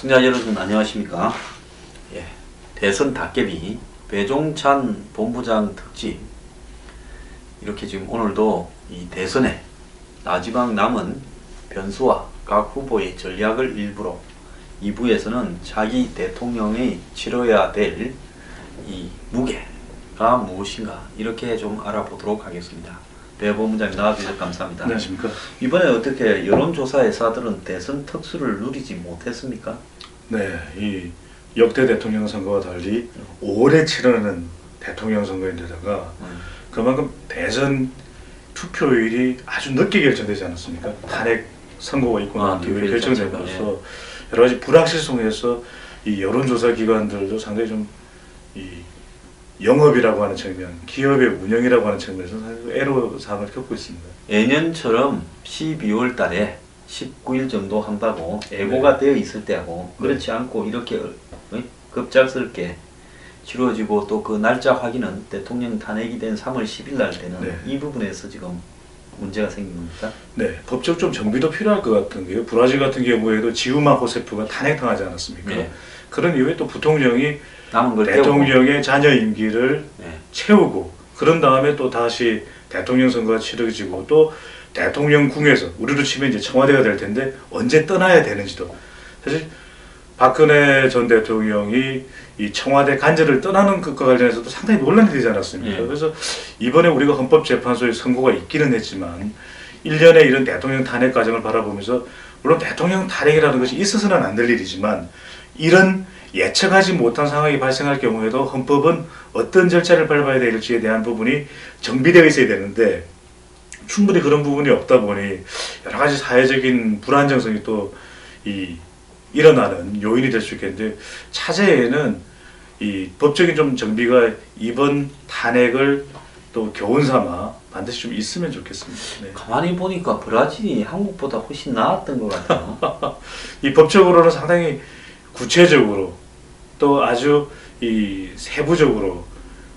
시청자 여러분 안녕하십니까. 예, 대선 닭개비 배종찬 본부장 특집, 이렇게 지금 오늘도 이 대선에 나지막 남은 변수와 각 후보의 전략을 일부로, 2부에서는 차기 대통령이 치러야 될 이 무게가 무엇인가 이렇게 좀 알아보도록 하겠습니다. 배 본부장님 나와주셔서 감사합니다. 안녕하십니까. 이번에 어떻게 여론조사회사들은 대선 특수를 누리지 못했습니까? 네, 이 역대 대통령 선거와 달리 5월에 치르는 대통령 선거인데다가 그만큼 대선 투표율이 아주 늦게 결정되지 않았습니까? 탄핵 선고가 있고 난 뒤에 결정됨으로써 여러 가지 불확실성에서 이 여론조사 기관들도 상당히 좀 이 영업이라고 하는 측면, 기업의 운영이라고 하는 측면에서 상당히 애로사항을 겪고 있습니다. 예년처럼 12월 달에 19일 정도 한다고 예고가 되어 있을 때하고 그렇지 않고 이렇게 급작스럽게 치러지고, 또 그 날짜 확인은 대통령 탄핵이 된 3월 10일 날 때는 이 부분에서 지금 문제가 생긴 겁니까? 네, 법적 좀 정비도 필요할 것 같은 게요. 브라질 같은 경우에도 지우마 호세프가 탄핵당하지 않았습니까? 그런 이후에 또 부통령이 남은 걸 대통령의 자녀 임기를 채우고, 그런 다음에 또 다시 대통령 선거가 치러지고, 또 대통령 궁에서 우리로 치면 이제 청와대가 될 텐데 언제 떠나야 되는지도, 사실 박근혜 전 대통령이 이 청와대 간절을 떠나는 것과 관련해서도 상당히 논란이 되지 않았습니까? 그래서 이번에 우리가 헌법재판소에 선고가 있기는 했지만 1년의 이런 대통령 탄핵 과정을 바라보면서, 물론 대통령 탄핵이라는 것이 있어서는 안 될 일이지만 이런 예측하지 못한 상황이 발생할 경우에도 헌법은 어떤 절차를 밟아야 될지에 대한 부분이 정비되어 있어야 되는데 충분히 그런 부분이 없다 보니 여러 가지 사회적인 불안정성이 또 일어나는 요인이 될 수 있겠는데, 차제에는 이 법적인 좀 정비가 이번 탄핵을 또 교훈 삼아 반드시 좀 있으면 좋겠습니다. 네. 가만히 보니까 브라질이 한국보다 훨씬 나았던 것 같아요. 이 법적으로는 상당히 구체적으로 또 아주 이 세부적으로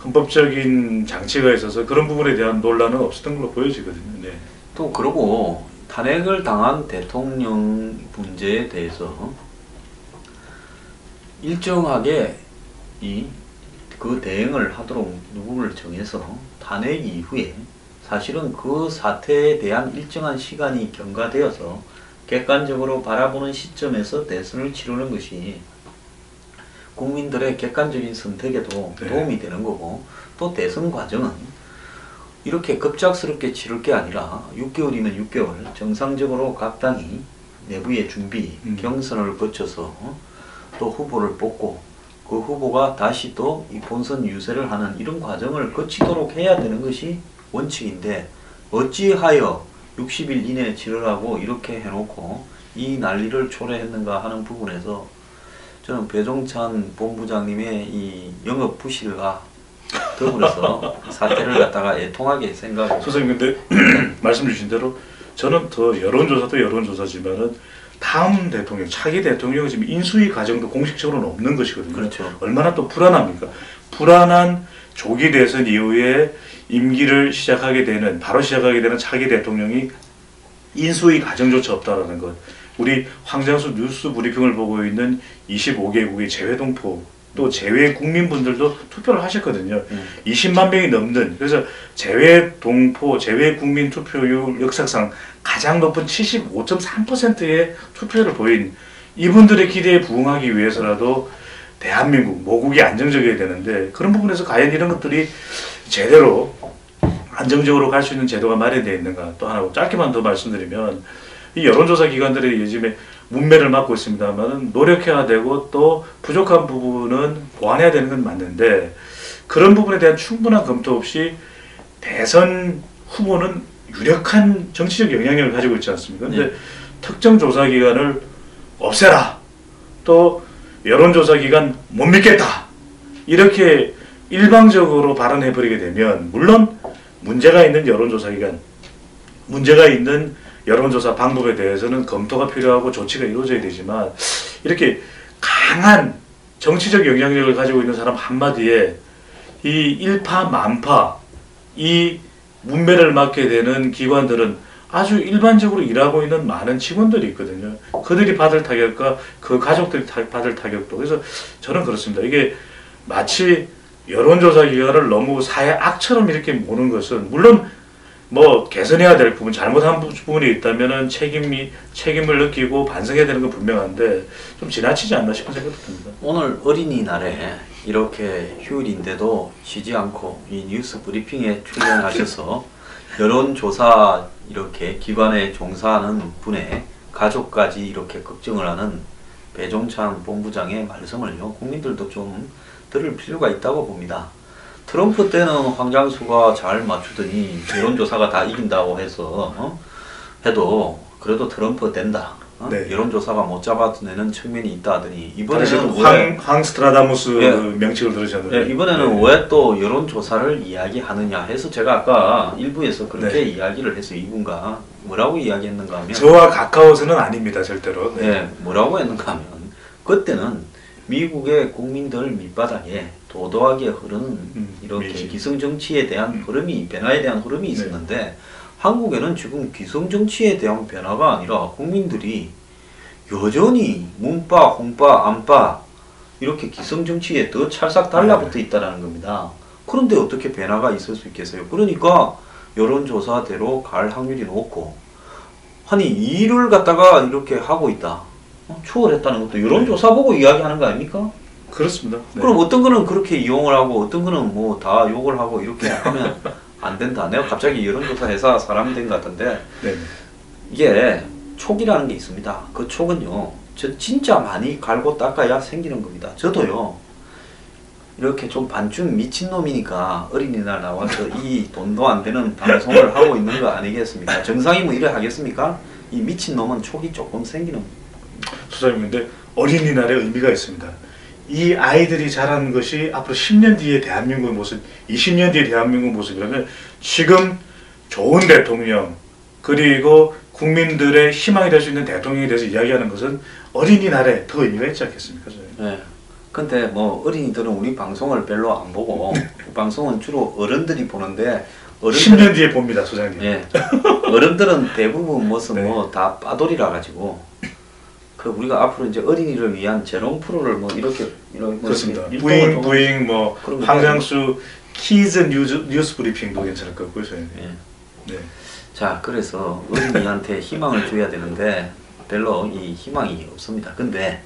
헌법적인 장치가 있어서 그런 부분에 대한 논란은 없었던 걸로 보여지거든요. 네. 또 그러고 탄핵을 당한 대통령 문제에 대해서 일정하게 그 대응을 하도록 누구를 정해서 탄핵 이후에 사실은 그 사태에 대한 일정한 시간이 경과되어서 객관적으로 바라보는 시점에서 대선을 치르는 것이 국민들의 객관적인 선택에도 도움이 되는 거고, 또 대선 과정은 이렇게 급작스럽게 치를 게 아니라 6개월이면 6개월 정상적으로 각 당이 내부의 준비, 경선을 거쳐서 또 후보를 뽑고 그 후보가 다시 또 이 본선 유세를 하는 이런 과정을 거치도록 해야 되는 것이 원칙인데, 어찌하여 60일 이내에 치르라고 이렇게 해놓고 이 난리를 초래했는가 하는 부분에서 저는 배종찬 본부장님의 이 영업 부실과 더불어서 사태를 갖다가 애통하게 생각하고. 선생님, 근데 말씀 주신 대로 저는 더 여론조사도 여론조사지만은 다음 대통령, 차기 대통령 지금 인수위 과정도 공식적으로는 없는 것이거든요. 그렇죠. 얼마나 또 불안합니까? 불안한 조기 대선 이후에 임기를 바로 시작하게 되는 차기 대통령이 인수위 과정조차 없다라는 것. 우리 황장수 뉴스 브리핑을 보고 있는 25개국의 재외동포 또 재외 국민분들도 투표를 하셨거든요. 20만 명이 넘는, 그래서 재외동포, 재외 국민 투표율 역사상 가장 높은 75.3%의 투표를 보인 이분들의 기대에 부응하기 위해서라도 대한민국, 모국이 안정적이어야 되는데, 그런 부분에서 과연 이런 것들이 제대로 안정적으로 갈 수 있는 제도가 마련되어 있는가. 또 하나 짧게만 더 말씀드리면, 이 여론조사 기관들이 요즘에 문매를 맡고 있습니다만 노력해야 되고 또 부족한 부분은 보완해야 되는 건 맞는데, 그런 부분에 대한 충분한 검토 없이 대선 후보는 유력한 정치적 영향력을 가지고 있지 않습니까? 근데 특정 조사 기관을 없애라, 또 여론조사 기관 못 믿겠다, 이렇게 일방적으로 발언해버리게 되면, 물론 문제가 있는 여론조사 기관, 문제가 있는 여론조사 방법에 대해서는 검토가 필요하고 조치가 이루어져야 되지만, 이렇게 강한 정치적 영향력을 가지고 있는 사람 한마디에 이 일파만파 이 문매를 맡게 되는 기관들은 아주 일반적으로 일하고 있는 많은 직원들이 있거든요. 그들이 받을 타격과 그 가족들이 받을 타격도. 그래서 저는 그렇습니다. 이게 마치 여론조사 기관을 너무 사회 악처럼 이렇게 보는 것은, 물론 뭐 개선해야 될 부분, 잘못한 부분이 있다면은 책임을 느끼고 반성해야 되는 건 분명한데 좀 지나치지 않나 싶은 생각도 듭니다. 오늘 어린이날에 이렇게 휴일인데도 쉬지 않고 이 뉴스 브리핑에 출연하셔서 여론조사 이렇게 기관에 종사하는 분의 가족까지 이렇게 걱정을 하는 배종찬 본부장의 말씀을요, 국민들도 좀 들을 필요가 있다고 봅니다. 트럼프 때는 황장수가 잘 맞추더니 여론조사가 다 이긴다고 해서 해도 그래도 트럼프 된다. 네. 여론조사가 못 잡아내는 측면이 있다 하더니 이번에는 황스트라다무스 예. 명칭을 들으셨는데 예, 이번에는 왜 또 여론조사를 이야기하느냐 해서 제가 아까 일부에서 그렇게 이야기를 해서 이분가 뭐라고 이야기했는가 하면 저와 가까워서는 아닙니다, 절대로. 네, 뭐라고 했는가 하면 그때는 미국의 국민들 밑바닥에 도도하게 흐르는 이렇게 기성정치에 대한 흐름이, 변화에 대한 흐름이 있었는데 한국에는 지금 기성정치에 대한 변화가 아니라 국민들이 여전히 문파, 홍파, 안파 이렇게 기성정치에 더 찰싹 달라붙어 있다는 겁니다. 그런데 어떻게 변화가 있을 수 있겠어요? 그러니까 여론조사대로 갈 확률이 높고, 아니 이 일을 갖다가 이렇게 하고 있다. 초월했다는 것도 여론조사 보고 이야기하는 거 아닙니까? 그렇습니다. 네. 그럼 어떤 거는 그렇게 이용을 하고 어떤 거는 뭐 다 욕을 하고 이렇게 하면 안 된다. 내가 갑자기 여론조사 회사 사람이 된 것 같은데 네. 이게 촉이라는 게 있습니다. 그 촉은요, 저 진짜 많이 갈고 닦아야 생기는 겁니다. 저도요, 이렇게 좀 반쯤 미친놈이니까 어린이날 나와서 이 돈도 안 되는 방송을 하고 있는 거 아니겠습니까? 정상이면 이래 하겠습니까? 이 미친놈은 촉이 조금 생기는. 소장님, 근데 어린이날에 의미가 있습니다. 이 아이들이 자라는 것이 앞으로 10년 뒤의 대한민국의 모습, 20년 뒤의 대한민국 모습이라면 지금 좋은 대통령, 그리고 국민들의 희망이 될 수 있는 대통령에 대해서 이야기하는 것은 어린이날에 더 의미가 있지 않겠습니까? 네. 근데 뭐 어린이들은 우리 방송을 별로 안 보고 방송은 주로 어른들이 보는데 10년 뒤에 봅니다, 소장님. 예. 어른들은 대부분 무슨 네. 뭐 다 빠돌이라 가지고 그 우리가 앞으로 이제 어린이를 위한 재롱 프로를 뭐 이렇게 뭐 그렇습니다. 이렇게 부잉 뭐 그런 거 황장수 키즈 뉴스 브리핑도 괜찮을 것 같고요, 소장님. 예. 네. 자, 그래서 어린이한테 희망을 줘야 되는데 별로 이 희망이 없습니다. 근데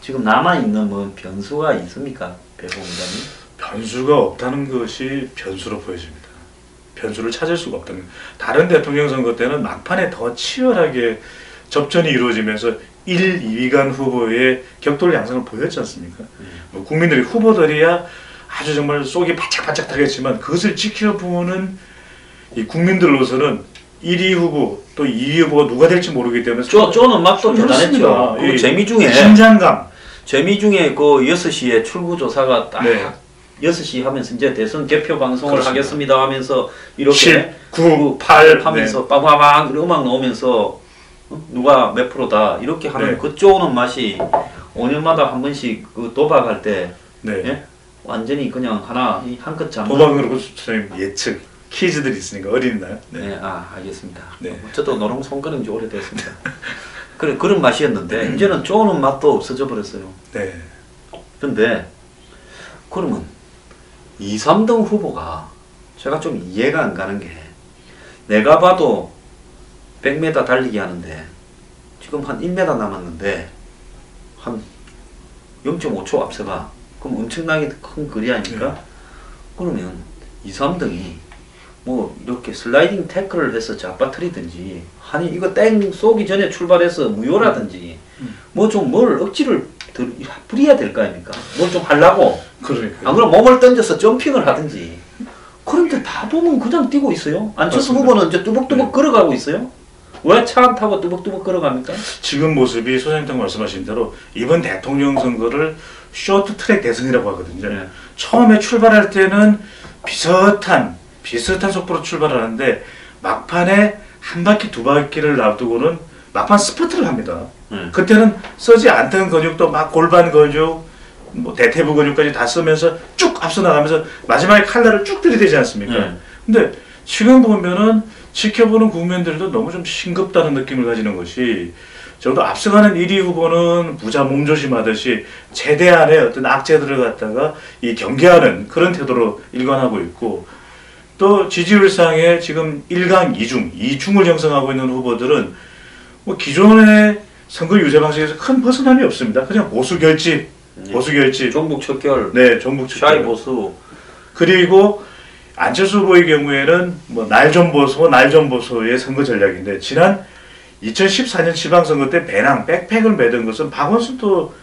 지금 남아있는 뭐 변수가 있습니까? 배 본부장님? 변수가 없다는 것이 변수로 보여집니다. 변수를 찾을 수가 없다는 것. 다른 대통령 선거 때는 막판에 더 치열하게 접전이 이루어지면서 1, 2위간 후보의 격돌 양상을 보였지 않습니까? 뭐 국민들이 후보들이야 아주 정말 속이 바짝바짝 타겠지만 그것을 지켜보는 이 국민들로서는 1위 후보 또 2위 후보가 누가 될지 모르기 때문에 쪼는 맛도 대단했죠. 그 재미 중에 그 6시에 출구조사가 딱 네. 6시 하면서 이제 대선 개표 방송을 그렇습니다. 하겠습니다 하면서 이렇게 10, 9, 8 하면서 빠바방 음악 나오면서 누가 몇 프로다 이렇게 하는 네. 그 쪼는 맛이 5년마다 한 번씩 그 도박할 때 네. 예? 완전히 그냥 하나 한 끗 잡는. 도박으로 선생님 예측 퀴즈들이 있으니까 어린날. 네, 알겠습니다. 네. 저도 노롱 손 끊은 지 오래됐습니다. 그런 맛이었는데 이제는 쪼는 맛도 없어져 버렸어요. 네. 근데 그러면 2, 3등 후보가 제가 좀 이해가 안 가는 게, 내가 봐도 100m 달리기 하는데 지금 한 1m 남았는데 한 0.5초 앞서가. 그럼 엄청나게 큰 거리 아닙니까? 그러면 2, 3등이 뭐 이렇게 슬라이딩 태클을 해서 잡아뜨리든지, 아니 이거 땡 쏘기 전에 출발해서 무효라든지 뭐 좀 뭘 억지를 부려야 될 거 아닙니까? 뭘 좀 하려고. 그러니까. 안 그러면 몸을 던져서 점핑을 하든지. 그런데 다 보면 그냥 뛰고 있어요. 안철수 맞습니다. 후보는 이제 뚜벅뚜벅 걸어가고 있어요. 왜 차 안 타고 뚜벅뚜벅 걸어갑니까? 지금 모습이 소장님 말씀하신 대로 이번 대통령 선거를 쇼트트랙 대선이라고 하거든요. 네. 처음에 출발할 때는 비슷한 속도로 출발하는데 막판에 한 바퀴 두 바퀴를 놔두고는 막판 스퍼트를 합니다. 그때는 쓰지 않던 근육도 막 골반 근육, 뭐 대퇴부 근육까지 다 쓰면서 쭉 앞서 나가면서 마지막에 칼날을 쭉 들이대지 않습니까? 근데 지금 보면은 지켜보는 국민들도 너무 좀 싱겁다는 느낌을 가지는 것이, 저도 앞서가는 1위 후보는 부자 몸조심하듯이 최대한의 어떤 악재들을 갖다가 이 경계하는 그런 태도로 일관하고 있고, 또 지지율상에 지금 1강 2중, 2중을 형성하고 있는 후보들은 뭐 기존의 선거 유세 방식에서 큰 벗어남이 없습니다. 그냥 보수 결집, 보수 결집. 종북 척결, 네, 종북 척결. 샤이 보수. 그리고 안철수 후보의 경우에는 뭐 날 좀 보소, 날 좀 보소의 선거 전략인데, 지난 2014년 지방선거 때 배낭, 백팩을 매던 것은 박원순도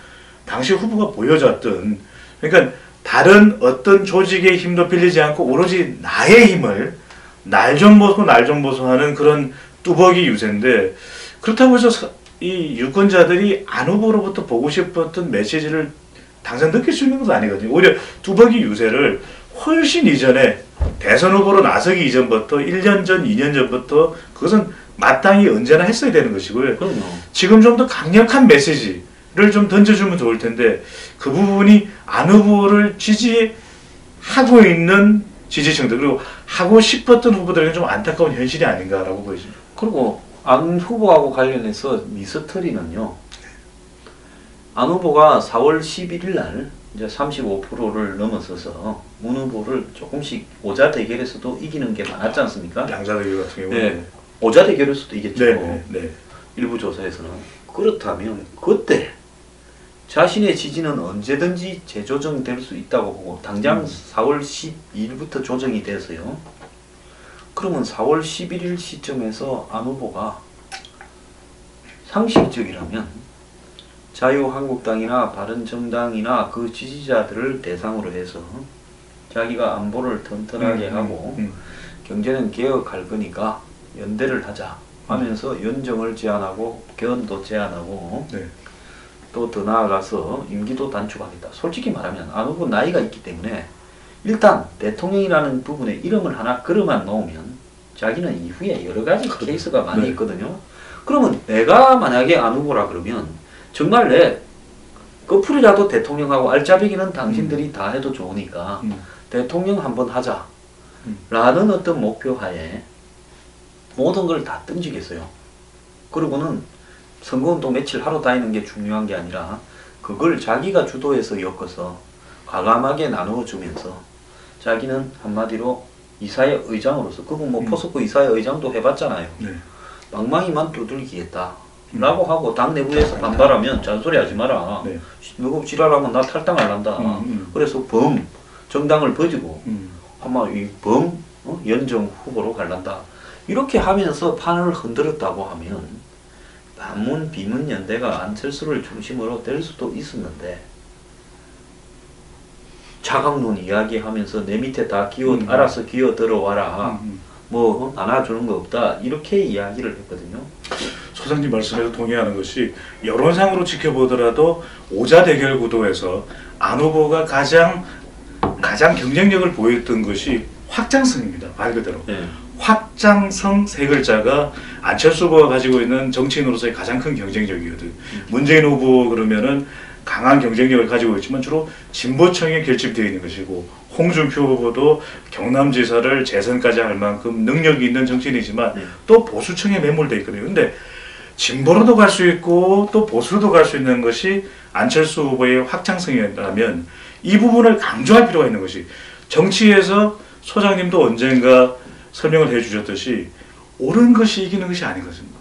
당시 후보가 보여줬던, 그러니까 다른 어떤 조직의 힘도 빌리지 않고 오로지 나의 힘을 날 좀 보소, 날 좀 보소 하는 그런 뚜벅이 유세인데, 그렇다고 해서 이 유권자들이 안 후보로부터 보고 싶었던 메시지를 당장 느낄 수 있는 것도 아니거든요. 오히려 뚜벅이 유세를 훨씬 이전에 대선 후보로 나서기 이전부터 1년 전, 2년 전부터 그것은 마땅히 언제나 했어야 되는 것이고요. 그럼요. 지금 좀 더 강력한 메시지를 좀 던져주면 좋을 텐데, 그 부분이 안 후보를 지지하고 있는 지지층들, 그리고 하고 싶었던 후보들에게 좀 안타까운 현실이 아닌가라고 보여집니다. 그리고 안 후보하고 관련해서 미스터리는요. 안 후보가 4월 11일 날 이제 35%를 넘어서서 문 후보를 조금씩 오자 대결에서도 이기는 게 많았지 않습니까? 양자 대결 같은 경우는. 네. 오자 대결에서도 이겼죠. 네. 일부 조사에서는. 그렇다면 그때 자신의 지지는 언제든지 재조정될 수 있다고 보고 당장 4월 12일부터 조정이 돼서요. 그러면 4월 11일 시점에서 안 후보가 상식적이라면 자유한국당이나 바른정당이나 그 지지자들을 대상으로 해서 자기가 안보를 튼튼하게 하고 경제는 개혁할 거니까 연대를 하자 하면서 연정을 제안하고 견도 제안하고 네. 또 더 나아가서 임기도 단축하겠다. 솔직히 말하면 안 후보 나이가 있기 때문에 일단 대통령이라는 부분에 이름을 하나 걸어만 놓으면 자기는 이후에 여러 가지 케이스가 많이 네. 있거든요. 그러면 내가 만약에 안 후보라 그러면 정말 내 커플이라도 대통령하고 알짜배기는 당신들이 다 해도 좋으니까 대통령 한번 하자 라는 어떤 목표 하에 모든 걸 다 던지겠어요. 그리고는 선거운동 며칠 하러 다니는 게 중요한 게 아니라 그걸 자기가 주도해서 엮어서 과감하게 나누어 주면서 자기는 한마디로 이사회 의장으로서, 그분 뭐 포스코 이사회 의장도 해봤잖아요. 네. 망망이만 두들기겠다 라고 하고 당 내부에서 반발하면 잔소리 하지 마라. 네. 누구 지랄하면 나 탈당할란다. 그래서 정당을 버리고 아마 이 연정 후보로 갈란다. 이렇게 하면서 판을 흔들었다고 하면 반문 비문 연대가 안철수를 중심으로 될 수도 있었는데, 차강론 이야기하면서 내 밑에 다 알아서 기어 들어와라. 뭐 안아주는 거 없다. 이렇게 이야기를 했거든요. 소장님 말씀에도 동의하는 것이, 여론상으로 지켜보더라도 오자 대결 구도에서 안 후보가 가장 경쟁력을 보였던 것이 확장성입니다. 말 그대로. 네. 확장성 세 글자가 안철수 후보가 가지고 있는 정치인으로서의 가장 큰 경쟁력이거든. 문재인 후보 그러면은 강한 경쟁력을 가지고 있지만 주로 진보층에 결집되어 있는 것이고, 홍준표 후보도 경남지사를 재선까지 할 만큼 능력이 있는 정치인이지만 또 보수층에 매몰되어 있거든요. 근데 진보로도 갈 수 있고 또 보수로도 갈 수 있는 것이 안철수 후보의 확장성이라면, 이 부분을 강조할 필요가 있는 것이, 정치에서 소장님도 언젠가 설명을 해주셨듯이 옳은 것이 이기는 것이 아니거든요.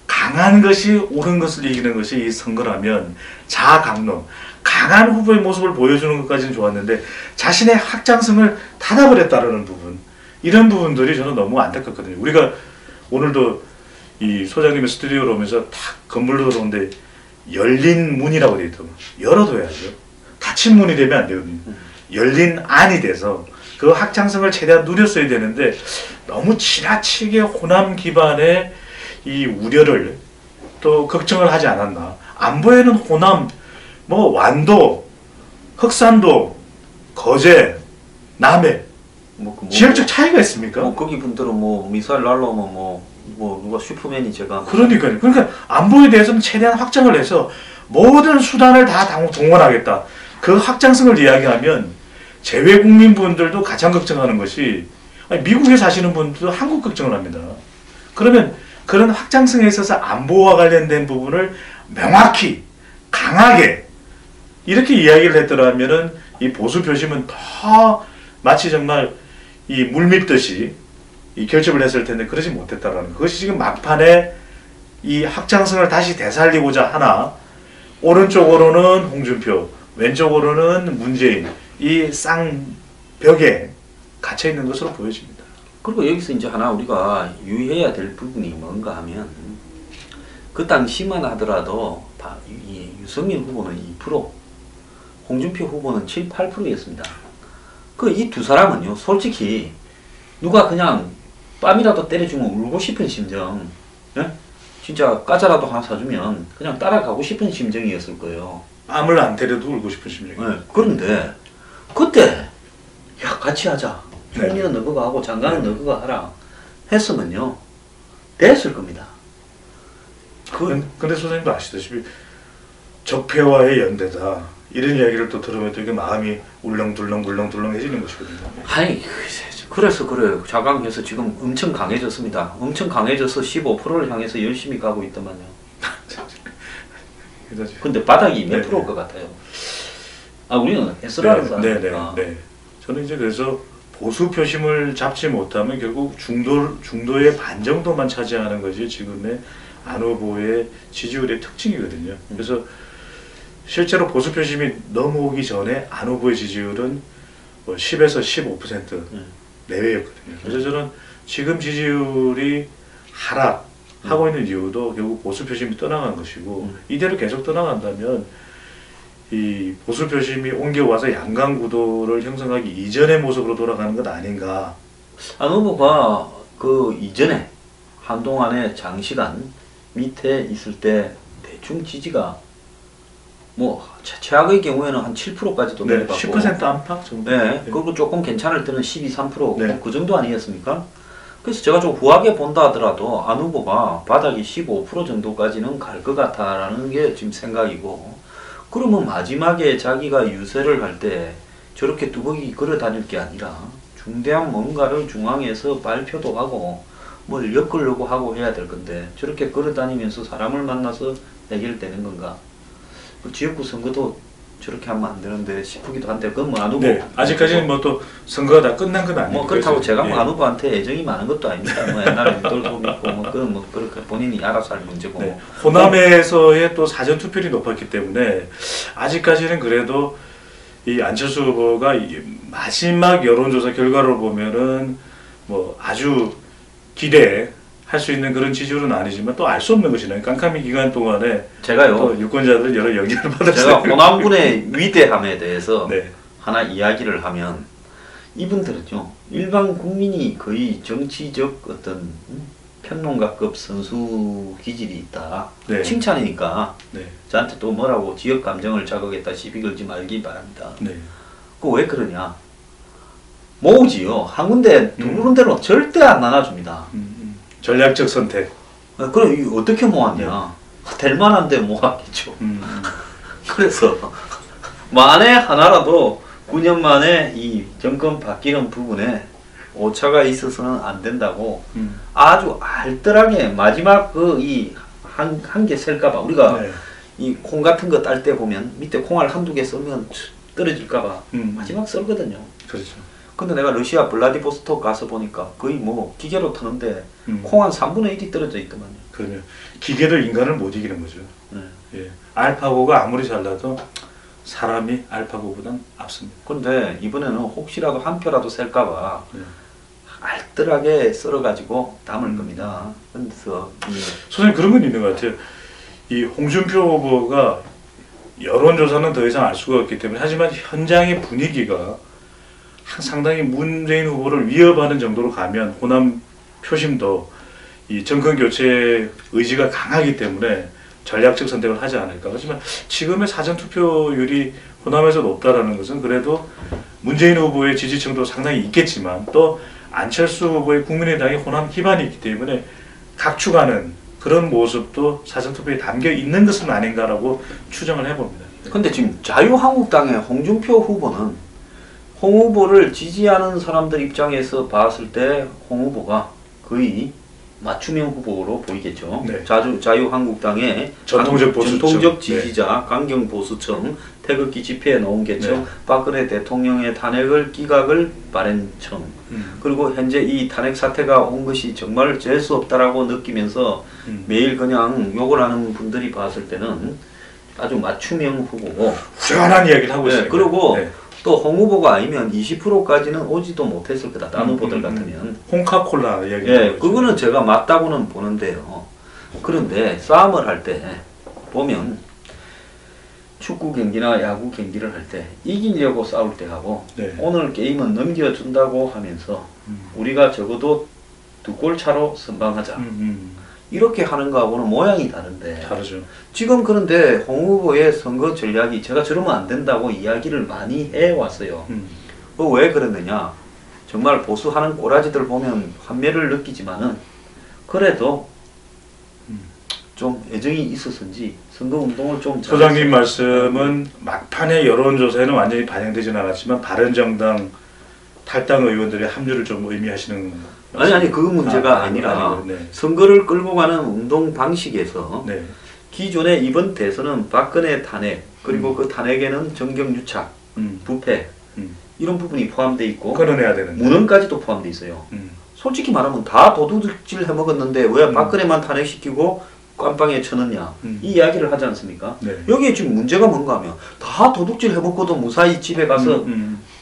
강한 것이 옳은 것을 이기는 것이 이 선거라면, 자강론, 강한 후보의 모습을 보여주는 것까지는 좋았는데 자신의 확장성을 닫아버렸다는 부분, 이런 부분들이 저는 너무 안타깝거든요. 우리가 오늘도 이 소장님의 스튜디오로 오면서 탁 건물로 들어오는데 열린 문이라고 되어 있더라고요. 열어둬야죠. 닫힌 문이 되면 안 되거든요. 열린 안이 돼서 그 확장성을 최대한 누렸어야 되는데, 너무 지나치게 호남 기반의 이 우려를 또 걱정을 하지 않았나. 안보에는 호남, 뭐 완도, 흑산도, 거제, 남해 지역적 차이가 있습니까? 뭐 거기 분들은 뭐 미사일 날라오면 뭐 누가 슈퍼맨이 제가. 그러니까요. 그러니까 안보에 대해서는 최대한 확장을 해서 모든 수단을 다 동원하겠다. 그 확장성을 이야기하면 재외 국민분들도 가장 걱정하는 것이, 아니, 미국에 사시는 분들도 한국 걱정을 합니다. 그러면 그런 확장성에 있어서 안보와 관련된 부분을 명확히 강하게 이렇게 이야기를 했더라면은 이 보수 표심은 더 마치 정말 이 물밀듯이 이 결집을 했을 텐데 그러지 못했다라는 그것이 지금 막판에 이 확장성을 다시 되살리고자 하나 오른쪽으로는 홍준표 왼쪽으로는 문재인 이 쌍벽에 갇혀 있는 것으로 보여집니다. 그리고 여기서 이제 하나 우리가 유의해야 될 부분이 뭔가 하면 그 당시만 하더라도 이 유승민 후보는 2%, 홍준표 후보는 7, 8%였습니다. 그 이 두 사람은요, 솔직히 누가 그냥 뺨이라도 때려주면 울고 싶은 심정, 예? 진짜 과자라도 하나 사주면 그냥 따라가고 싶은 심정이었을 거예요. 뺨을 안 때려도 울고 싶은 심정이. 네, 그런데 그때 야 같이 하자. 총리는 너가 하고 장관은 너가 하라 했으면요 됐을 겁니다. 근데 선생님도 아시다시피 적폐와의 연대다 이런 이야기를 또 들으면 되게 마음이 울렁둘렁해지는 것이거든요. 아니 그래서 그래요. 자강해서 지금 엄청 강해졌습니다. 엄청 강해져서 15%를 향해서 열심히 가고 있더만요. 근데 바닥이 몇 프로일 것 같아요? 아 우리는 SRR을 쌓으니까. 네. 저는 이제 그래서 보수 표심을 잡지 못하면 결국 중도의 반 정도만 차지하는 것이 지금의 안 후보의 지지율의 특징이거든요. 그래서 실제로 보수 표심이 넘어오기 전에 안 후보의 지지율은 뭐 10에서 15% 내외였거든요. 그래서 저는 지금 지지율이 하락하고 있는 이유도 결국 보수 표심이 떠나간 것이고 이대로 계속 떠나간다면 이 보수 표심이 옮겨와서 양강 구도를 형성하기 이전의 모습으로 돌아가는 것 아닌가. 안 후보가 그 이전에 한동안에 장시간 밑에 있을 때 대충 지지가 뭐 최악의 경우에는 한 7%까지도 네, 내려가고 10% 안팎 정도. 네, 그리고 조금 괜찮을 때는 12, 3% 네. 그 정도 아니었습니까? 그래서 제가 좀 후하게 본다 하더라도 안 후보가 바닥이 15% 정도까지는 갈 것 같다라는 게 지금 생각이고 그러면 마지막에 자기가 유세를 할 때 저렇게 뚜벅이 걸어 다닐 게 아니라 중대한 뭔가를 중앙에서 발표도 하고 뭘 엮으려고 하고 해야 될 건데 저렇게 걸어 다니면서 사람을 만나서 해결되는 건가? 그 지역구 선거도 저렇게 하면 안 되는데 싶기도 한데 그건 뭐 안 후보 네, 아직까지는 뭐 또 선거가 다 끝난 건 아니고 뭐 그렇다고 제가 뭐 안 후보한테 애정이 많은 것도 아닙니다. 뭐 옛날에 밑돌도 믿고 뭐 그건 뭐 그렇게 본인이 알아서 할 문제고. 네, 호남에서의 또 사전 투표율이 높았기 때문에 아직까지는 그래도 이 안철수 후보가 이 마지막 여론조사 결과를 보면은 뭐 아주 기대할 수 있는 그런 지지율은 아니지만 또 알 수 없는 것이네요. 깜깜이 기간 동안에 제가요. 또 유권자들 여러 영향을 받았어요. 제가 호남군의 위대함에 대해서 네. 하나 이야기를 하면 이분들은요 일반 국민이 거의 정치적 어떤 평론가급 선수 기질이 있다. 네. 칭찬이니까 네. 저한테 또 뭐라고 지역 감정을 자극했다 시비 걸지 말기 바랍니다. 네. 그 왜 그러냐? 모으지요. 한 군데 두 군데로 절대 안 나눠줍니다. 전략적 선택. 그럼 이거 어떻게 모았냐? 될 만한데 모았겠죠. 그래서 만에 하나라도 9년 만에 이 정권 바뀌는 부분에 오차가 있어서는 안 된다고 아주 알뜰하게 마지막 그 이 한 개 셀까봐 우리가 네. 이 콩 같은 거 딸 때 보면 밑에 콩알 한두 개 썰면 떨어질까봐 마지막 썰거든요. 그렇죠. 근데 내가 러시아 블라디보스토크 가서 보니까 거의 뭐 기계로 타는데 콩 한 3분의 1이 떨어져 있더만요. 그러면 기계도 인간을 못 이기는 거죠. 네. 예. 알파고가 아무리 잘나도 사람이 알파고보단 앞섭니다. 그런데 이번에는 혹시라도 한 표라도 셀까봐 네. 알뜰하게 썰어가지고 담을 겁니다. 그래서 선생님 그런 건 있는 것 같아요. 이 홍준표 후보가 여론조사는 더 이상 알 수가 없기 때문에 하지만 현장의 분위기가 상당히 문재인 후보를 위협하는 정도로 가면 호남 표심도 이 정권 교체 의지가 강하기 때문에 전략적 선택을 하지 않을까. 하지만 지금의 사전 투표율이 호남에서 높다라는 것은 그래도 문재인 후보의 지지층도 상당히 있겠지만 또 안철수 후보의 국민의당의 호남 기반이 있기 때문에 각축하는 그런 모습도 사전 투표에 담겨 있는 것은 아닌가라고 추정을 해봅니다. 근데 지금 자유한국당의 홍준표 후보는 홍 후보를 지지하는 사람들 입장에서 봤을 때 홍 후보가 거의 맞춤형 후보로 보이겠죠. 네. 자유한국당의 전통적 보수층. 전통적 지지자, 강경 보수층, 태극기 집회에 나온 계층, 네. 박근혜 대통령의 탄핵을 기각을 바랜층, 그리고 현재 이 탄핵 사태가 온 것이 정말 잴 수 없다라고 느끼면서 매일 그냥 욕을 하는 분들이 봤을 때는 아주 맞춤형 후보고 후련한 이야기를 하고 네, 있습니다. 그리고 네. 또 홍 후보가 아니면 20%까지는 오지도 못했을 거다. 다른 후보들 같으면. 홍카콜라 이야기. 예, 그거는 제가 맞다고는 보는데요. 그런데 싸움을 할 때 보면 축구 경기나 야구 경기를 할 때 이기려고 싸울 때 하고 네. 오늘 게임은 넘겨준다고 하면서 우리가 적어도 2골 차로 선방하자. 이렇게 하는 거하고는 모양이 다른데 다르죠. 지금 그런데 홍 후보의 선거 전략이 제가 저러면 안 된다고 이야기를 많이 해왔어요. 왜 그랬느냐. 정말 보수하는 꼬라지들 보면 환멸을 느끼지만은 그래도 좀 애정이 있었는지 선거운동을 좀 소장님 말씀은 막판의 여론조사에는 완전히 반영되지는 않았지만 바른정당 탈당 의원들의 합류를 좀 의미하시는 아니 그 문제가 아니라 네. 선거를 끌고 가는 운동 방식에서 네. 기존에 이번 대선은 박근혜 탄핵 그리고 그 탄핵에는 정경유착, 부패 이런 부분이 포함되어 있고 끊어내야 되는데 무능까지도 포함되어 있어요. 솔직히 말하면 다 도둑질 해먹었는데 왜 박근혜만 탄핵시키고 깜빵에 쳐넣냐 이 이야기를 하지 않습니까? 네. 여기에 지금 문제가 뭔가 하면 다 도둑질 해먹고도 무사히 집에 가서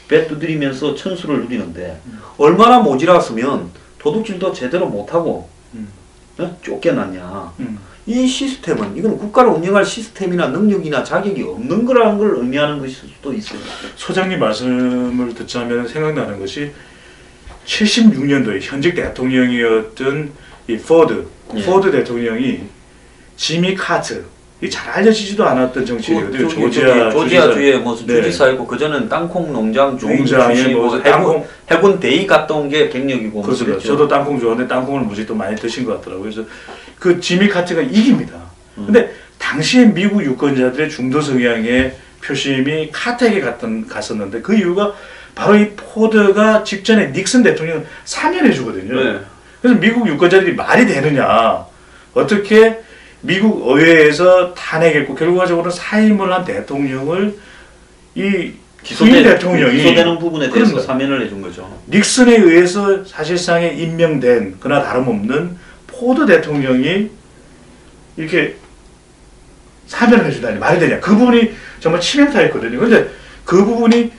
배 두드리면서 천수를 누리는데 얼마나 모질았으면 도둑질도 제대로 못하고 쫓겨났냐. 이 시스템은 이건 국가를 운영할 시스템이나 능력이나 자격이 없는 거라는 걸 의미하는 것일 수도 있어요. 소장님 말씀을 듣자면 생각나는 것이 76년도에 현직 대통령이었던 이 포드 대통령이 지미 카트 이 잘 알려지지도 않았던 정치인이거든요. 조지아주에 무슨 네. 주지사이고 그전은 땅콩 농장 농장에 주시고 뭐 땅콩 해군 대위 갔다 온 게 경력이고 그렇죠. 저도 땅콩 좋아하는데 땅콩을 무지 또 많이 드신 것 같더라고요. 그래서 그 지미 카트가 이깁니다. 근데 당시에 미국 유권자들의 중도 성향의 표심이 카트에게 갔었는데 그 이유가 바로 이 포드가 직전에 닉슨 대통령 사면해 주거든요. 네. 그래서 미국 유권자들이 말이 되느냐. 어떻게 미국 의회에서 탄핵했고 결과적으로는 사임을 한 대통령을 이 부인 대통령이 기소되는 부분에 대해서 그러니까. 사면을 해준 거죠. 닉슨에 의해서 사실상에 임명된 그나 다름없는 포드 대통령이 이렇게 사면을 해주다니 말이 되냐. 그 부분이 정말 치명타였거든요. 그런데 그 부분이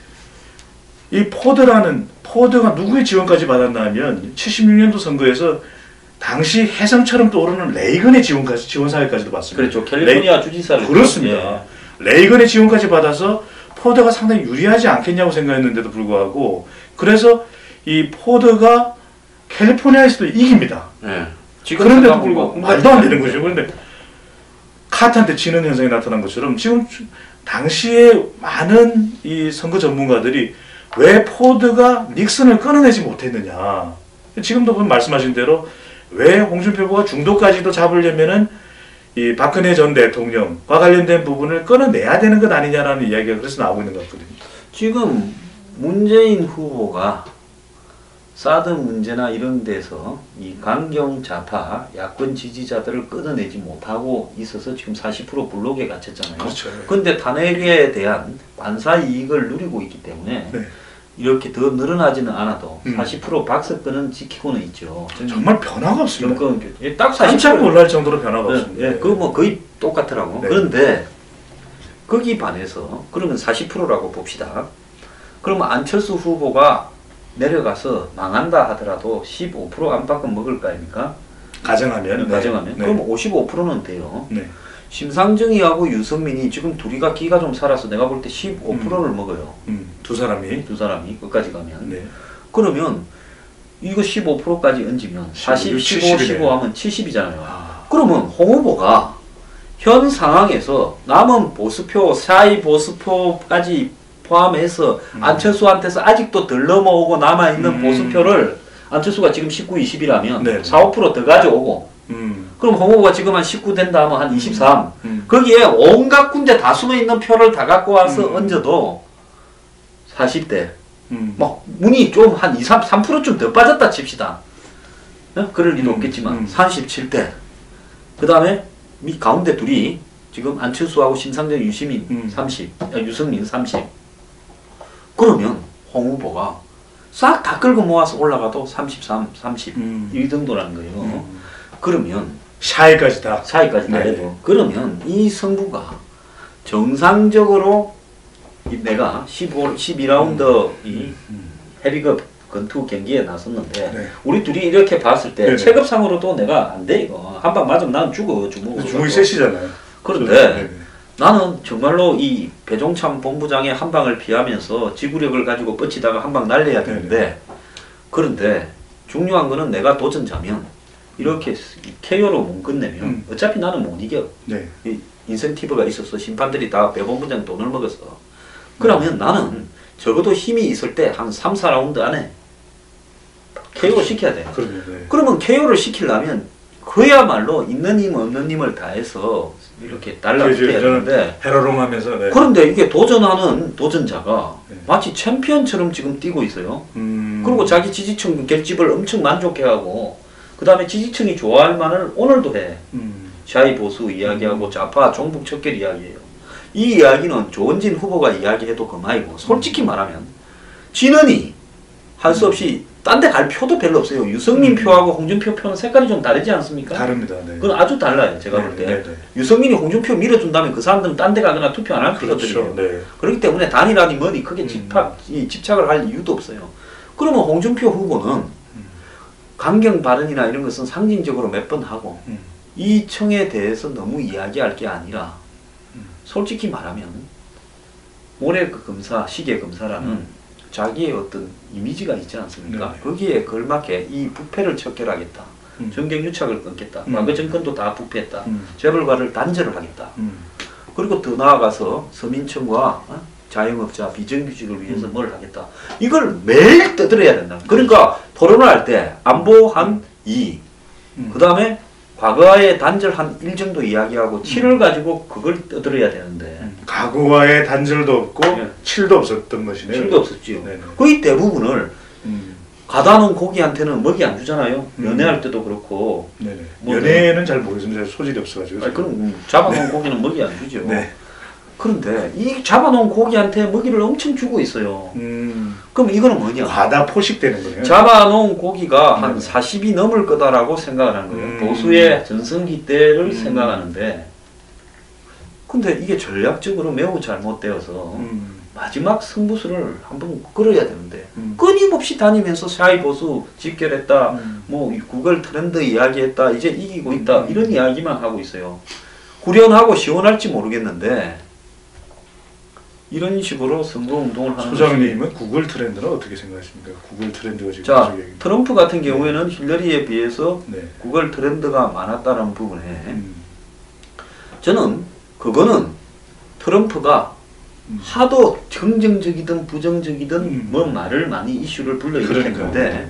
이 포드가 누구의 지원까지 받았나 하면 76년도 선거에서 당시 혜성처럼 떠오르는 레이건의 지원 사회까지도 받습니다. 그렇죠. 캘리포니아 주지사를 그렇습니다. 레이건의 지원까지 받아서 포드가 상당히 유리하지 않겠냐고 생각했는데도 불구하고 그래서 이 포드가 캘리포니아에서도 이깁니다. 네. 그런데도 불구하고 말도 안 되는 거죠. 그런데 카트한테 지는 현상이 나타난 것처럼 지금 당시에 많은 이 선거 전문가들이 왜 포드가 닉슨을 끊어내지 못했느냐. 지금도 보면 말씀하신 대로 왜 홍준표 후보가 중도까지도 잡으려면은 이 박근혜 전 대통령과 관련된 부분을 끊어내야 되는 것 아니냐라는 이야기가 그래서 나오고 있는 것 같거든요. 지금 문재인 후보가 사드 문제나 이런 데서 이 강경 좌파 야권 지지자들을 끊어내지 못하고 있어서 지금 40% 블록에 갇혔잖아요. 그렇죠. 그런데 탄핵에 대한 관사 이익을 누리고 있기 때문에 네. 이렇게 더 늘어나지는 않아도 40% 박스권은 지키고는 있죠. 정말 변화가 없습니다. 딱 40%. 깜짝 놀랄 정도로 변화가 네, 없습니다. 예, 그거 뭐 거의 똑같더라고. 네. 그런데 거기 반해서 그러면 40%라고 봅시다. 그러면 안철수 후보가 내려가서 망한다 하더라도 15% 안팎은 먹을 거 아닙니까? 가정하면. 가정하면. 네. 그럼 55%는 돼요. 네. 심상정이하고 유승민이 지금 둘이가 기가 좀 살아서 내가 볼 때 15%를 먹어요. 두 사람이. 두 사람이 끝까지 가면. 네. 그러면 이거 15%까지 얹으면 40, 15, 70이네. 15 하면 70이잖아요. 그러면 홍 후보가 현 상황에서 남은 보수표, 사이 보수표까지 포함해서 안철수한테서 아직도 덜 넘어오고 남아있는 보수표를 안철수가 지금 19, 20이라면 네. 4, 5% 더 가져오고 그럼 홍 후보가 지금 한 19 된다 하면 한 23. 거기에 온갖 군데 다 숨어있는 표를 다 갖고 와서 얹어도 40대 막 운이 좀 한 3%좀 더 빠졌다 칩시다. 그럴 리도 없겠지만 37대. 그 다음에 가운데 둘이 지금 안철수하고 심상정 유승민 30. 그러면 홍 후보가 싹 다 끌고 모아서 올라가도 33, 30 이 정도라는 거예요. 그러면 샤이까지 다 해도 그러면 이 승부가 정상적으로 내가 12라운드 이 헤비급 권투 경기에 나섰는데 우리 둘이 이렇게 봤을 때 체급상으로도 내가 안 돼 이거 한 방 맞으면 나는 죽어 주먹이 셋이잖아요. 그런데 나는 정말로 이 배종찬 본부장의 한 방을 피하면서 지구력을 가지고 뻗치다가 한 방 날려야 되는데 그런데 중요한 거는 내가 도전자면 이렇게 KO로 못 끝내면 어차피 나는 못 이겨. 이 인센티브가 있어서 심판들이 다 배본부장 돈을 먹었어. 그러면 나는 적어도 힘이 있을 때 한 3, 4라운드 안에 KO 시켜야 돼. 그러면 KO를 시키려면 그야말로 있는 힘 없는 힘을 다해서 이렇게 달라붙어야 되는데 헤라롱하면서 그런데 이게 도전하는 도전자가 마치 챔피언처럼 지금 뛰고 있어요. 그리고 자기 지지층 결집을 엄청 만족해하고 그 다음에 지지층이 좋아할 만을 오늘도 해. 샤이 보수 이야기하고 좌파 종북 척결 이야기예요. 이 이야기는 조원진 후보가 이야기해도 그만이고 솔직히 말하면 진원이 할 수 없이 딴 데 갈 표도 별로 없어요. 유승민 표하고 홍준표 표는 색깔이 좀 다르지 않습니까? 다릅니다. 그건 아주 달라요. 제가 볼 때. 유승민이 홍준표 밀어준다면 그 사람들은 딴 데 가거나 투표 안 할 필요들이에요. 그렇기 때문에 단일화니 뭐니 크게 집착을 할 이유도 없어요. 그러면 홍준표 후보는 강경 발언이나 이런 것은 상징적으로 몇 번 하고 이 청에 대해서 너무 이야기할 게 아니라 솔직히 말하면 올해 그 검사, 시계 검사라는 자기의 어떤 이미지가 있지 않습니까? 거기에 걸맞게 이 부패를 척결하겠다. 정경유착을 끊겠다. 과거 정권도 다 부패했다. 재벌가를 단절을 하겠다. 그리고 더 나아가서 서민층과 자영업자 비정규직을 위해서 뭘 하겠다. 이걸 매일 떠들어야 된다. 그러니까 토론을 할 때 안보 한 2, 그 다음에 과거의 단절 한 1 정도 이야기하고 7을 가지고 그걸 떠들어야 되는데 과거와의 단절도 없고 7도 없었던 것이네요. 7도 없었죠. 거의 대부분을 가다 놓은 고기한테는 먹이 안 주잖아요. 연애할 때도 그렇고. 뭐 연애는 잘 모르겠습니다. 소질이 없어가지고. 그럼 잡아놓은 고기는 먹이 안 주죠. 그런데 이 잡아놓은 고기한테 먹이를 엄청 주고 있어요. 그럼 이거는 뭐냐? 과다 포식되는 거예요. 잡아놓은 고기가 한 40이 넘을 거다라고 생각을 하는 거예요. 보수의 전성기 때를 생각하는데 근데 이게 전략적으로 매우 잘못되어서 마지막 승부수를 한번 끌어야 되는데 끊임없이 다니면서 샤이 보수 집결했다, 뭐 구글 트렌드 이야기했다, 이제 이기고 있다 이런 이야기만 하고 있어요. 후련하고 시원할지 모르겠는데 이런 식으로 선거운동을 하는 소장님은 구글 트렌드는 어떻게 생각하십니까? 구글 트렌드가 지금 자, 트럼프 같은 경우에는 힐러리에 비해서 구글 트렌드가 많았다는 부분에 저는 그거는 트럼프가 하도 긍정적이든 부정적이든 뭐 말을 많이 이슈를 불러일으켰는데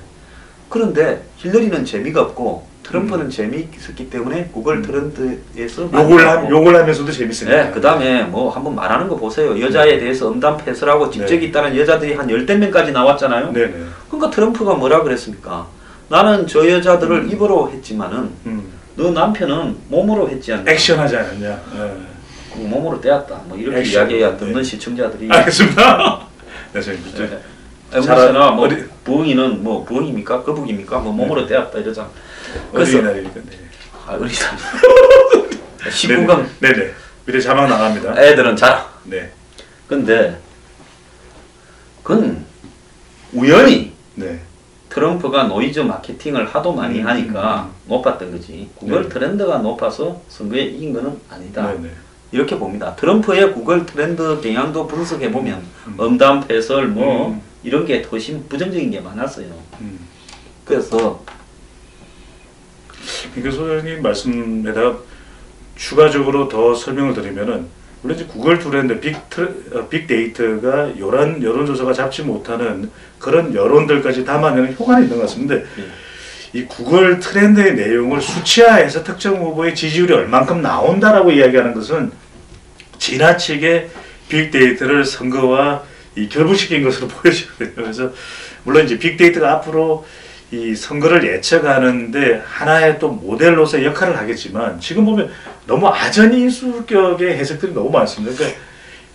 그런데 힐러리는 재미가 없고 트럼프는 재미있었기 때문에 구글 트렌드에서 욕을 하면서도 재밌으니까. 그 다음에 뭐 한번 말하는 거 보세요. 여자에 대해서 엄단 패설하고 직책이 있다는 여자들이 한 10대명까지 나왔잖아요. 그러니까 트럼프가 뭐라 그랬습니까? 나는 저 여자들을 입으로 했지만은 너 남편은 몸으로 했지 않냐. 액션하지 않았냐. 몸으로 떼었다. 뭐 이렇게 이야기해야 듣는 시청자들이. 알겠습니다. 엠버스나 뭐 부엉이는 뭐 부엉입니까? 거북입니까? 뭐 몸으로 떼었다 이러자. 어린이날이니까. 어린이날. 19금. 네네. 밑에 자막 나갑니다. 애들은 잘. 근데 그건 우연히 트럼프가 노이즈 마케팅을 하도 많이 하니까 높았던 거지. 구글 트렌드가 높아서 선거에 이긴 거는 아니다. 이렇게 봅니다. 트럼프의 구글 트렌드 경향도 분석해보면 엄담 패설 뭐 이런 게 훨씬 부정적인 게 많았어요. 그래서 그러니까 소장님 말씀에다가 추가적으로 더 설명을 드리면은 물론 이제 구글 트렌드 빅데이터가 이런 여론조사가 잡지 못하는 그런 여론들까지 담아내는 효과는 있는 것 같습니다. 이 구글 트렌드의 내용을 수치화해서 특정 후보의 지지율이 얼만큼 나온다라고 이야기하는 것은 지나치게 빅데이터를 선거와 이 결부시킨 것으로 보여지거든요. 그래서 물론 이제 빅데이터가 앞으로 이 선거를 예측하는데 하나의 또 모델로서 역할을 하겠지만 지금 보면 너무 아전인수격의 해석들이 너무 많습니다. 그러니까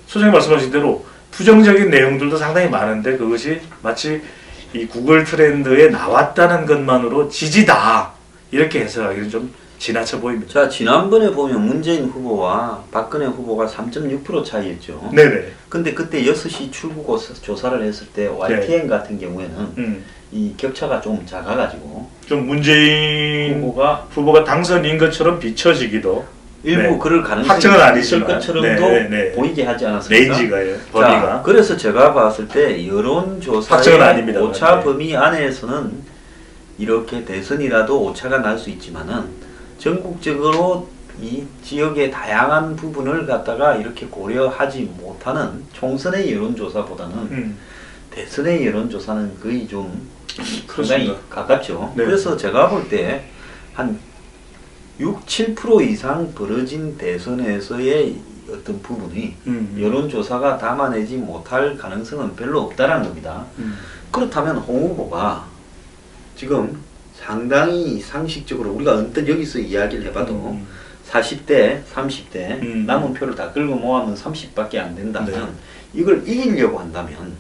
소장님 말씀하신 대로 부정적인 내용들도 상당히 많은데 그것이 마치 이 구글 트렌드에 나왔다는 것만으로 지지다 이렇게 해석하기는 좀 지나쳐 보입니다. 자, 지난번에 보면 문재인 후보와 박근혜 후보가 3.6% 차이였죠. 네네. 근데 그때 6시 출구 조사를 했을 때 YTN 같은 경우에는 이 격차가 좀 작아가지고 좀 문재인 후보가 당선인 것처럼 비춰지기도 일부 그럴 가능성이 확정은 있을 아니지만 것처럼도 보이게 하지 않았습니까? 레인지가요, 범위가. 자, 그래서 제가 봤을 때 여론조사의 오차 범위 안에서는 이렇게 대선이라도 오차가 날 수 있지만은 전국적으로 이 지역의 다양한 부분을 갖다가 이렇게 고려하지 못하는 총선의 여론조사보다는 대선의 여론조사는 거의 좀 상당히 가깝죠. 네. 그래서 제가 볼 때 한 6, 7% 이상 벌어진 대선에서의 어떤 부분이 여론조사가 담아내지 못할 가능성은 별로 없다는 겁니다. 그렇다면 홍 후보가 지금 상당히 상식적으로 우리가 언뜻 여기서 이야기를 해봐도 40대, 30대 남은 표를 다 긁어 모으면 30밖에 안 된다면 이걸 이기려고 한다면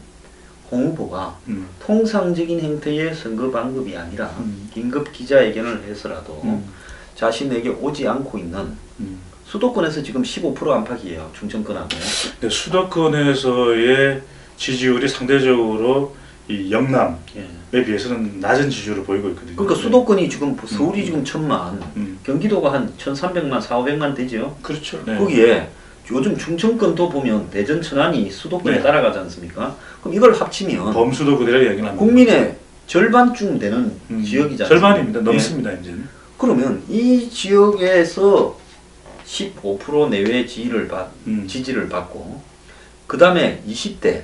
홍 후보가 통상적인 형태의 선거 방법이 아니라 긴급 기자회견을 해서라도 자신에게 오지 않고 있는 수도권에서 지금 15% 안팎이에요. 충청권하고. 네, 수도권에서의 지지율이 상대적으로 이 영남에 비해서는 낮은 지지율을 보이고 있거든요. 그러니까 수도권이 지금 서울이 지금 1000만, 경기도가 한 1300만, 4,500만 되죠. 그렇죠. 네. 거기에 요즘 충청권도 보면 대전, 천안이 수도권에 따라가지 않습니까? 그럼 이걸 합치면 범수도권이라고 얘기는 합니다. 국민의 절반쯤 되는 지역이잖아요. 절반입니다. 넘습니다. 이제는. 그러면 이 지역에서 15% 내외 지지를 받고 그 다음에 20대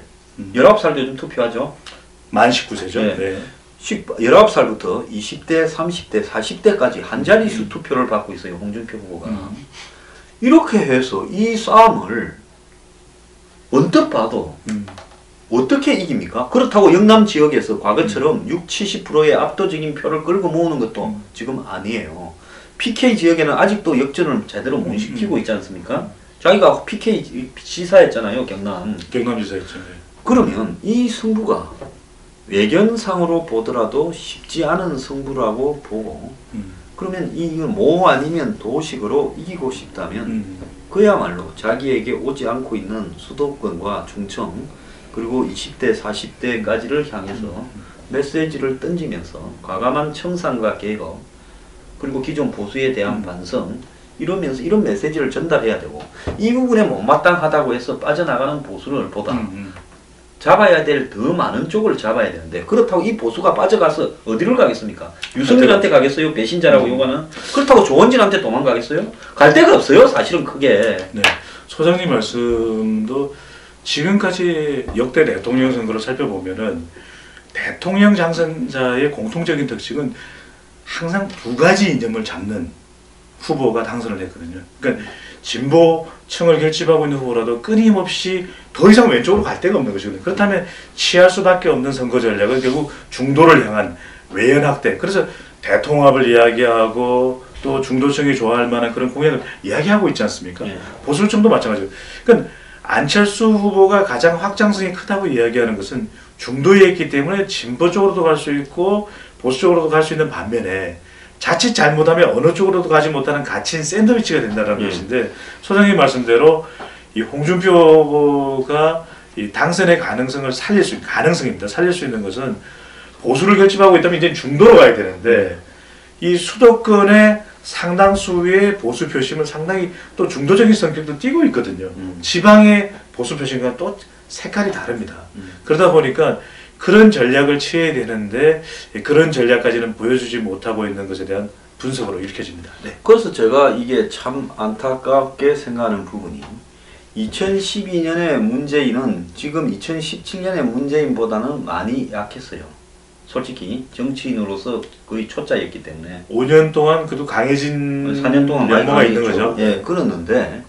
19살도 요즘 투표하죠. 만 19세죠. 네. 19살부터 20대, 30대, 40대까지 한 자릿수 투표를 받고 있어요. 홍준표 후보가. 이렇게 해서 이 싸움을 언뜻 봐도 어떻게 이깁니까? 그렇다고 영남 지역에서 과거처럼 60, 70%의 압도적인 표를 끌고 모으는 것도 지금 아니에요. PK 지역에는 아직도 역전을 제대로 못 시키고 있지 않습니까? 자기가 PK 지사였잖아요, 경남지사였죠. 네. 그러면 이 승부가 외견상으로 보더라도 쉽지 않은 승부라고 보고 그러면 이거 뭐 아니면 도식으로 이기고 싶다면 그야말로 자기에게 오지 않고 있는 수도권과 충청 그리고 20대, 40대까지를 향해서 메시지를 던지면서 과감한 청산과 개혁 그리고 기존 보수에 대한 반성 이러면서 이런 메시지를 전달해야 되고 이 부분에 못마땅하다고 해서 빠져나가는 보수를 보다 잡아야 될 더 많은 쪽을 잡아야 되는데 그렇다고 이 보수가 빠져가서 어디를 가겠습니까? 유승민한테 가겠어요? 배신자라고 요구하는? 그렇다고 조원진한테 도망가겠어요? 갈 데가 없어요. 사실은 크게. 네. 소장님 말씀도 지금까지 역대 대통령 선거를 살펴보면은 대통령 당선자의 공통적인 특징은 항상 두 가지 이념을 잡는 후보가 당선을 했거든요. 그러니까 진보층을 결집하고 있는 후보라도 끊임없이 더 이상 왼쪽으로 갈 데가 없는 것이거든요. 그렇다면 취할 수밖에 없는 선거 전략은 결국 중도를 향한 외연 확대. 그래서 대통합을 이야기하고 또 중도층이 좋아할 만한 그런 공약을 이야기하고 있지 않습니까? 보수층도 마찬가지예요. 그러니까 안철수 후보가 가장 확장성이 크다고 이야기하는 것은 중도에 있기 때문에 진보 쪽으로도 갈 수 있고 보수 쪽으로도 갈 수 있는 반면에 자칫 잘못하면 어느 쪽으로도 가지 못하는 갇힌 샌드위치가 된다는 것인데 소장님 말씀대로 이 홍준표 후보가 이 당선의 가능성을 살릴 수 있는 가능성입니다. 살릴 수 있는 것은 보수를 결집하고 있다면 이제 중도로 가야 되는데 이 수도권의 상당수의 보수 표심은 상당히 또 중도적인 성격도 띠고 있거든요. 지방의 보수 표심과 또 색깔이 다릅니다. 그러다 보니까 그런 전략을 취해야 되는데 그런 전략까지는 보여주지 못하고 있는 것에 대한 분석으로 읽혀집니다. 네. 그래서 제가 이게 참 안타깝게 생각하는 부분이 2012년에 문재인은 지금 2017년의 문재인보다는 많이 약했어요. 솔직히 정치인으로서 거의 초짜였기 때문에 5년 동안 그래도 강해진 4년 동안 면모가 있는 거죠. 예, 그랬는데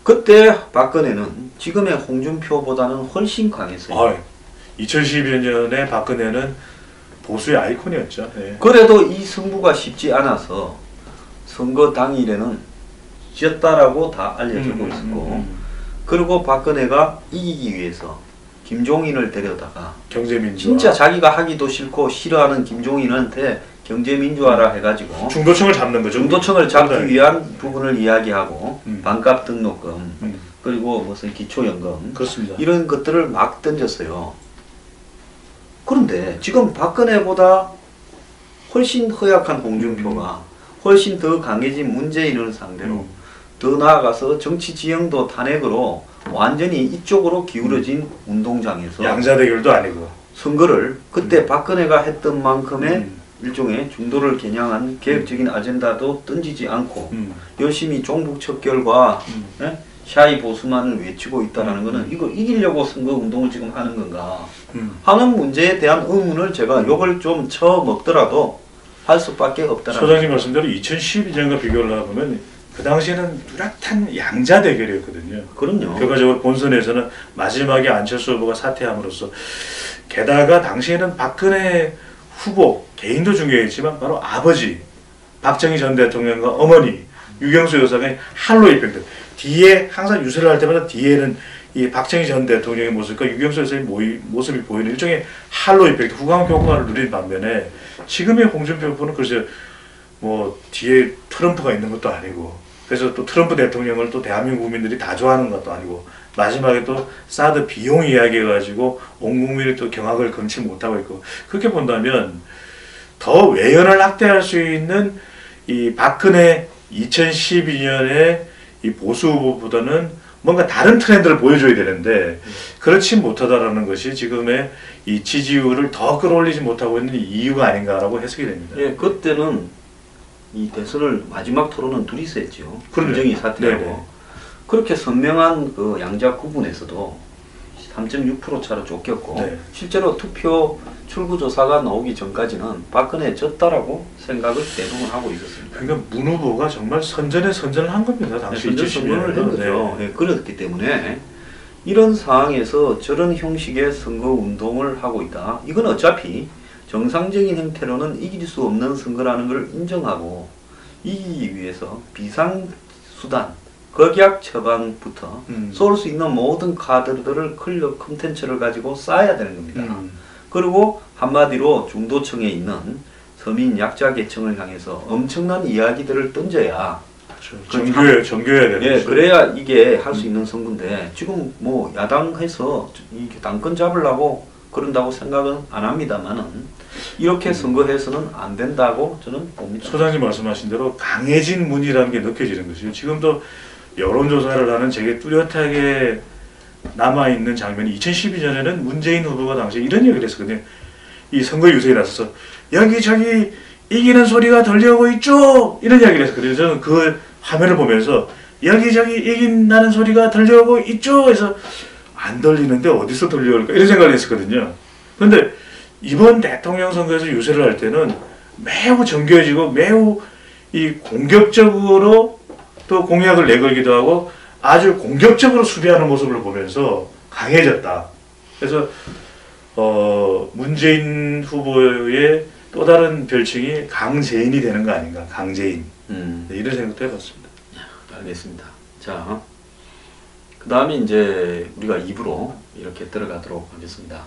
그때 박근혜는 지금의 홍준표보다는 훨씬 강했어요. 아, 2012년에 박근혜는 보수의 아이콘이었죠. 예. 그래도 이 승부가 쉽지 않아서 선거 당일에는 졌다라고 다 알려지고 있었고, 그리고 박근혜가 이기기 위해서 김종인을 데려다가 경제민주화. 진짜 자기가 하기도 싫고 싫어하는 김종인한테 경제민주화라 해가지고 중도층을 잡는 거죠. 중도층을 잡기 상당히. 위한 부분을 이야기하고 음. 반값 등록금 음. 그리고 무슨 기초연금 그렇습니다. 이런 것들을 막 던졌어요. 그런데 지금 박근혜보다 훨씬 허약한 홍준표가 훨씬 더 강해진 문재인을 상대로 더 나아가서 정치 지형도 탄핵으로 완전히 이쪽으로 기울어진 운동장에서 양자 대결도 아니고. 선거를 그때 박근혜가 했던 만큼의 음. 일종의 중도를 겨냥한 개혁적인 아젠다도 던지지 않고 음. 열심히 종북 척결과 예? 샤이 보수만을 외치고 있다는 거는 이거 이기려고 선거 운동을 지금 하는 건가 하는 문제에 대한 의문을 제가 욕을 좀 쳐먹더라도 할 수밖에 없다는 소장님 말씀대로 2012년과 비교를 해보면 그 당시에는 뚜렷한 양자 대결이었거든요. 그럼요. 결과적으로 본선에서는 마지막에 안철수 후보가 사퇴함으로써, 게다가 당시에는 박근혜 후보 개인도 중요했지만 바로 아버지 박정희 전 대통령과 어머니 유경수 여사의 할로 이펙트, 뒤에 항상 유세를 할 때마다 뒤에는 이 박정희 전 대통령의 모습과 유경수 여사의 모습이 보이는 일종의 할로 이펙트, 후광 효과를 누린 반면에 지금의 홍준표 후보는 글쎄 뭐 뒤에 트럼프가 있는 것도 아니고, 그래서 또 트럼프 대통령을 또 대한민국 국민들이 다 좋아하는 것도 아니고, 마지막에 또 사드 비용 이야기 해가지고 온 국민이 또 경악을 금치 못하고 있고, 그렇게 본다면 더 외연을 확대할 수 있는 이 박근혜 2012년의 이 보수 후보보다는 뭔가 다른 트렌드를 보여줘야 되는데 그렇지 못하다라는 것이 지금의 이 지지율을 더 끌어올리지 못하고 있는 이유가 아닌가라고 해석이 됩니다. 예, 그때는 이 대선을 마지막 토론은 둘이서 했죠. 그러네. 김정희 사퇴하고 네네. 그렇게 선명한 그 양자 구분에서도 3.6% 차로 쫓겼고 네. 실제로 투표 출구조사가 나오기 전까지는 박근혜 졌다라고 생각을 대부분 하고 있었습니다. 그러니까 문 후보가 정말 선전에 선전을 한 겁니다. 당시 선전 선거를 한 2012년에는. 거죠. 예, 그렇기 때문에 이런 상황에서 저런 형식의 선거 운동을 하고 있다. 이건 어차피 정상적인 형태로는 이길 수 없는 선거라는 걸 인정하고 이기기 위해서 비상수단, 극약 처방부터 쏠 수 있는 모든 카드들을 클럽 콘텐츠를 가지고 쌓아야 되는 겁니다. 그리고 한마디로 중도층에 있는 서민 약자 계층을 향해서 엄청난 이야기들을 던져야 정교해야 되는 예, 거죠. 그래야 이게 할 수 있는 선거인데 지금 뭐 야당해서 이게 당권 잡으려고 그런다고 생각은 안 합니다만은 이렇게 선거해서는 안 된다고 저는 봅니다. 소장님 말씀하신 대로 강해진 문이라는 게 느껴지는 것이죠. 지금도 여론조사를 하는 되게 뚜렷하게 남아있는 장면이 2012년에는 문재인 후보가 당시에 이런 얘기를 했었거든요. 이 선거 유세에 나서서 여기저기 이기는 소리가 들려오고 있죠? 이런 이야기를 했었거든요. 저는 그 화면을 보면서 여기저기 이긴다는 소리가 들려오고 있죠? 해서 안 들리는데 어디서 들려올까? 이런 생각을 했었거든요. 그런데 이번 대통령 선거에서 유세를 할 때는 매우 정교해지고 매우 이 공격적으로 또 공약을 내걸기도 하고 아주 공격적으로 수비하는 모습을 보면서 강해졌다. 그래서 문재인 후보의 또 다른 별칭이 강재인이 되는 거 아닌가. 강재인. 네, 이런 생각도 해봤습니다. 알겠습니다. 자, 그 다음에 이제 우리가 2부로 이렇게 들어가도록 하겠습니다.